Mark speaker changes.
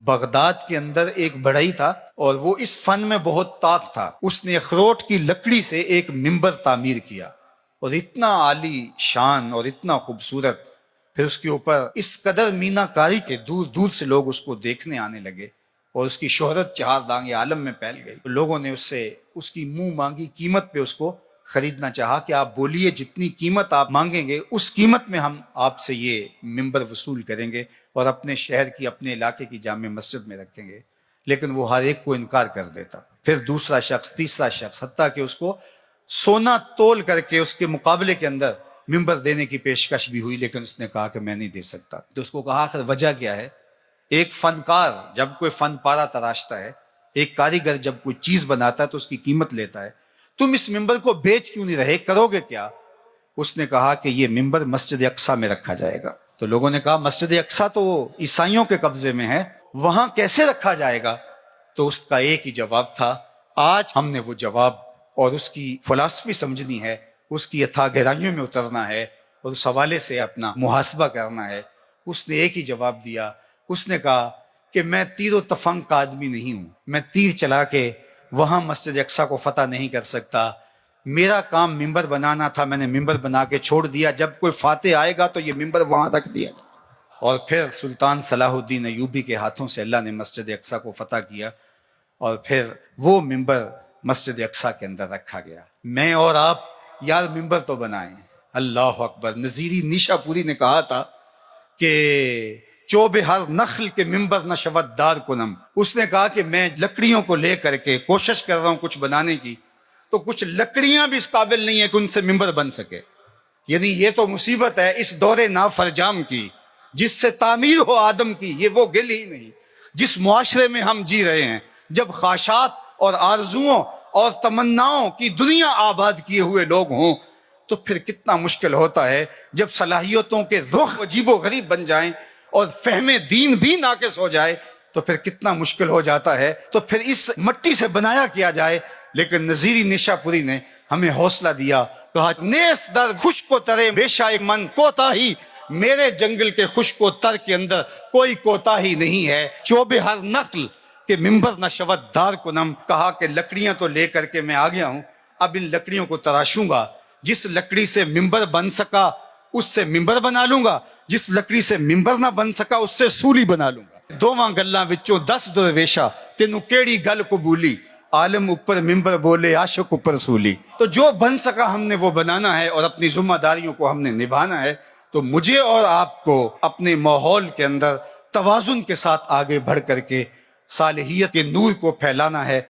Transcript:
Speaker 1: Baghdad کے اندر ایک بڑھئی تھا اور وہ اس فن میں بہت طاق تھا. اس نے اخروٹ کی لکڑی سے ایک ممبر تعمیر کیا اور اتنا عالی شان اور اتنا خوبصورت. پھر اس کے اوپر اس قدر مینا کاری کے دور دور سے لوگ اس کو دیکھنے آنے لگے اور اس کی شہرت چہار دانگ عالم میں پھیل گئی. لوگوں نے اس سے اس کی منہ مانگی قیمت پہ اس کو خریدنا چاہا کہ آپ بولیے جتنی قیمت آپ مانگیں گے اس قیمت میں ہم آپ سے یہ ممبر وصول کریں گے اور اپنے شہر کی اپنے علاقے کی جامع مسجد میں رکھیں گے. لیکن وہ ہر ایک کو انکار کر دیتا. پھر دوسرا شخص، تیسرا شخص، حتیٰ کہ اس کو سونا تول کر کے اس کے مقابلے کے اندر ممبر دینے کی پیشکش بھی ہوئی، لیکن اس نے کہا کہ میں نہیں دے سکتا. تو اس کو کہا آخر وجہ کیا ہے؟ ایک فنکار جب کوئی فن پارا تراشتا ہے، ایک کاریگر جب کوئی چیز بناتا ہے تو اس کی قیمت لیتا ہے. تم اس ممبر کو بیچ کیوں نہیں رہے، کرو گے کیا؟ اس نے کہا کہ یہ ممبر مسجد اقصیٰ میں رکھا جائے گا. تو لوگوں نے کہا مسجد اقصیٰ تو عیسائیوں کے قبضے میں ہے، وہاں کیسے رکھا جائے گا؟ تو اس کا ایک ہی جواب تھا. آج ہم نے وہ جواب اور اس کی فلسفی سمجھنی ہے، اس کی اتھا گہرائیوں میں اترنا ہے اور اس حوالے سے اپنا محاسبہ کرنا ہے. اس نے ایک ہی جواب دیا. اس نے کہا کہ میں تیر و تفنگ کا آدمی نہیں ہوں، میں تیر چلا کے وہاں مسجد اقصیٰ کو فتح نہیں کر سکتا. میرا کام ممبر بنانا تھا، میں نے ممبر بنا کے چھوڑ دیا. جب کوئی فاتح آئے گا تو یہ ممبر وہاں رکھ دیا جائے. اور پھر سلطان صلاح الدین ایوبی کے ہاتھوں سے اللہ نے مسجد اقصیٰ کو فتح کیا اور پھر وہ ممبر مسجد اقصیٰ کے اندر رکھا گیا. میں اور آپ یار ممبر تو بنائیں. اللہ اکبر. نظیری نیشا پوری نے کہا تھا کہ چوب ہر نخل کے ممبر نہ شود دار کنم. اس نے کہا کہ میں لکڑیوں کو لے کر کے کوشش کر رہا ہوں کچھ بنانے کی، تو کچھ لکڑیاں بھی اس قابل نہیں ہے کہ ان سے ممبر بن سکے. یعنی یہ تو مصیبت ہے اس دور نافرجام کی، جس سے تعمیر ہو آدم کی یہ وہ گل ہی نہیں. جس معاشرے میں ہم جی رہے ہیں، جب خواہشات اور آرزوؤں اور تمناؤں کی دنیا آباد کیے ہوئے لوگ ہوں، تو پھر کتنا مشکل ہوتا ہے جب صلاحیتوں کے رخ عجیب و غریب بن جائیں اور فہم دین بھی ناقص ہو جائے تو پھر کتنا مشکل ہو جاتا ہے. تو پھر اس مٹی سے بنایا کیا جائے. لیکن نظیری نشا پوری نے ہمیں حوصلہ دیا، کہا نیس در خشک و ترے بے شائق من کوتاہی. میرے جنگل کے خشک و تر کے اندر کوئی کوتاہی نہیں ہے. چوب ہر نقل کہ ممبر نہ شود دار کنم. کہا کہ لکڑیاں تو لے کر کے میں آ گیا ہوں، اب ان لکڑیوں کو تراشوں گا. جس لکڑی سے ممبر بن سکا اس سے ممبر بنا لوں گا، جس لکڑی سے ممبر نہ بن سکا اس سے سولی بنا لوں گا. دوواں گلاں وچوں 10 درویشا تینوں کیڑی گل قبولی. عالم اوپر ممبر بولے عاشق اوپر سولی. تو جو بن سکا ہم نے وہ بنانا ہے اور اپنی ذمہ داریوں کو ہم نے نبھانا ہے. تو مجھے اور آپ کو اپنے ماحول کے اندر توازن کے ساتھ آگے بڑھ کر کے صالحیت کے نور کو پھیلانا ہے.